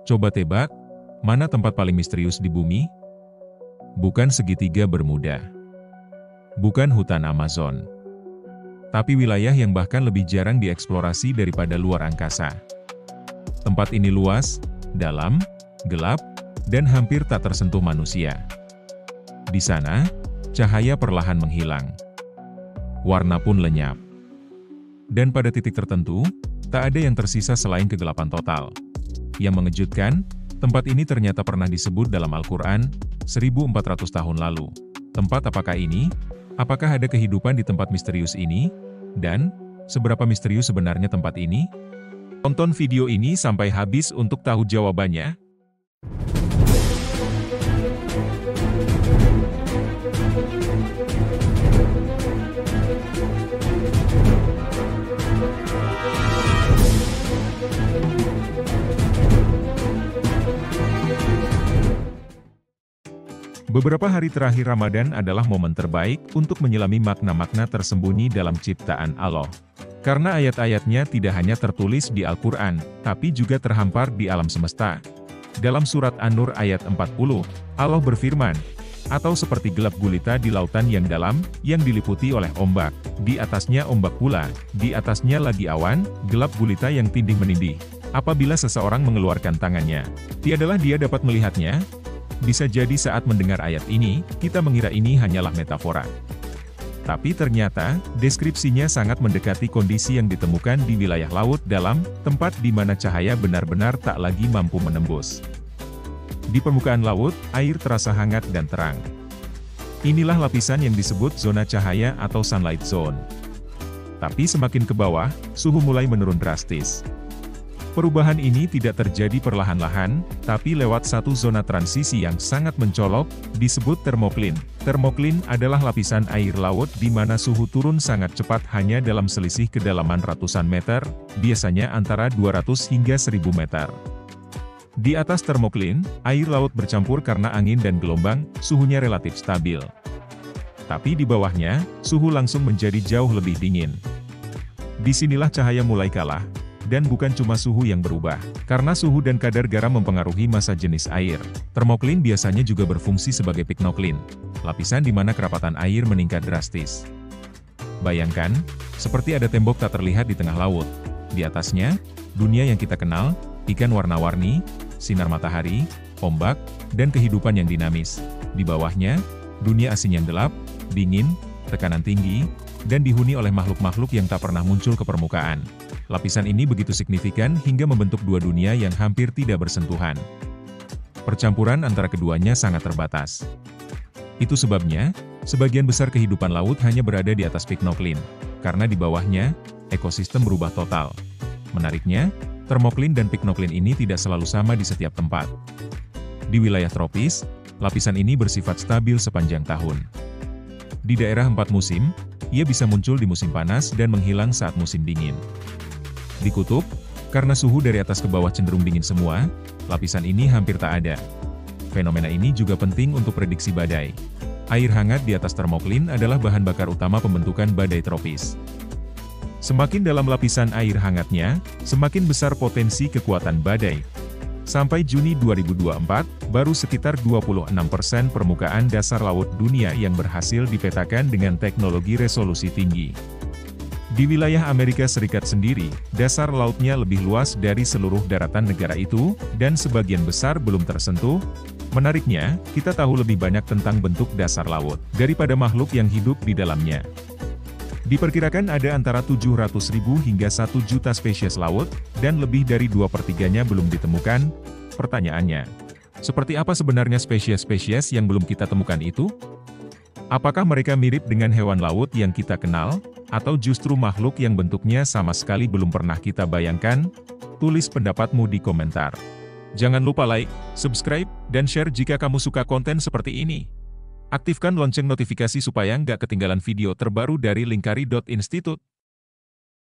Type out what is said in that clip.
Coba tebak, mana tempat paling misterius di bumi? Bukan segitiga Bermuda. Bukan hutan Amazon. Tapi wilayah yang bahkan lebih jarang dieksplorasi daripada luar angkasa. Tempat ini luas, dalam, gelap, dan hampir tak tersentuh manusia. Di sana, cahaya perlahan menghilang. Warna pun lenyap. Dan pada titik tertentu, tak ada yang tersisa selain kegelapan total. Yang mengejutkan, tempat ini ternyata pernah disebut dalam Al-Quran, 1400 tahun lalu. Tempat apakah ini? Apakah ada kehidupan di tempat misterius ini? Dan, seberapa misterius sebenarnya tempat ini? Tonton video ini sampai habis untuk tahu jawabannya. Beberapa hari terakhir Ramadan adalah momen terbaik untuk menyelami makna-makna tersembunyi dalam ciptaan Allah. Karena ayat-ayatnya tidak hanya tertulis di Al-Quran, tapi juga terhampar di alam semesta. Dalam surat An-Nur ayat 40, Allah berfirman, "Atau seperti gelap gulita di lautan yang dalam, yang diliputi oleh ombak, di atasnya ombak pula, di atasnya lagi awan, gelap gulita yang tindih menindih. Apabila seseorang mengeluarkan tangannya, tiadalah dia dapat melihatnya." Bisa jadi saat mendengar ayat ini, kita mengira ini hanyalah metafora. Tapi ternyata, deskripsinya sangat mendekati kondisi yang ditemukan di wilayah laut dalam, tempat di mana cahaya benar-benar tak lagi mampu menembus. Di permukaan laut, air terasa hangat dan terang. Inilah lapisan yang disebut zona cahaya atau sunlight zone. Tapi semakin ke bawah, suhu mulai menurun drastis. Perubahan ini tidak terjadi perlahan-lahan, tapi lewat satu zona transisi yang sangat mencolok, disebut termoklin. Termoklin adalah lapisan air laut di mana suhu turun sangat cepat hanya dalam selisih kedalaman ratusan meter, biasanya antara 200 hingga 1000 meter. Di atas termoklin, air laut bercampur karena angin dan gelombang, suhunya relatif stabil. Tapi di bawahnya, suhu langsung menjadi jauh lebih dingin. Disinilah cahaya mulai kalah. Dan bukan cuma suhu yang berubah, karena suhu dan kadar garam mempengaruhi massa jenis air. Termoklin biasanya juga berfungsi sebagai piknoklin, lapisan di mana kerapatan air meningkat drastis. Bayangkan, seperti ada tembok tak terlihat di tengah laut. Di atasnya, dunia yang kita kenal, ikan warna-warni, sinar matahari, ombak, dan kehidupan yang dinamis. Di bawahnya, dunia asing yang gelap, dingin, tekanan tinggi, dan dihuni oleh makhluk-makhluk yang tak pernah muncul ke permukaan. Lapisan ini begitu signifikan hingga membentuk dua dunia yang hampir tidak bersentuhan. Percampuran antara keduanya sangat terbatas. Itu sebabnya, sebagian besar kehidupan laut hanya berada di atas piknoklin, karena di bawahnya, ekosistem berubah total. Menariknya, termoklin dan piknoklin ini tidak selalu sama di setiap tempat. Di wilayah tropis, lapisan ini bersifat stabil sepanjang tahun. Di daerah 4 musim, ia bisa muncul di musim panas dan menghilang saat musim dingin. Di kutub, karena suhu dari atas ke bawah cenderung dingin semua, lapisan ini hampir tak ada. Fenomena ini juga penting untuk prediksi badai. Air hangat di atas termoklin adalah bahan bakar utama pembentukan badai tropis. Semakin dalam lapisan air hangatnya, semakin besar potensi kekuatan badai. Sampai Juni 2024, baru sekitar 26% permukaan dasar laut dunia yang berhasil dipetakan dengan teknologi resolusi tinggi. Di wilayah Amerika Serikat sendiri, dasar lautnya lebih luas dari seluruh daratan negara itu, dan sebagian besar belum tersentuh. Menariknya, kita tahu lebih banyak tentang bentuk dasar laut, daripada makhluk yang hidup di dalamnya. Diperkirakan ada antara 700.000 hingga 1 juta spesies laut, dan lebih dari 2/3-nya belum ditemukan. Pertanyaannya, seperti apa sebenarnya spesies-spesies yang belum kita temukan itu? Apakah mereka mirip dengan hewan laut yang kita kenal, atau justru makhluk yang bentuknya sama sekali belum pernah kita bayangkan? Tulis pendapatmu di komentar. Jangan lupa like, subscribe, dan share jika kamu suka konten seperti ini. Aktifkan lonceng notifikasi supaya nggak ketinggalan video terbaru dari Lingkari.Institute.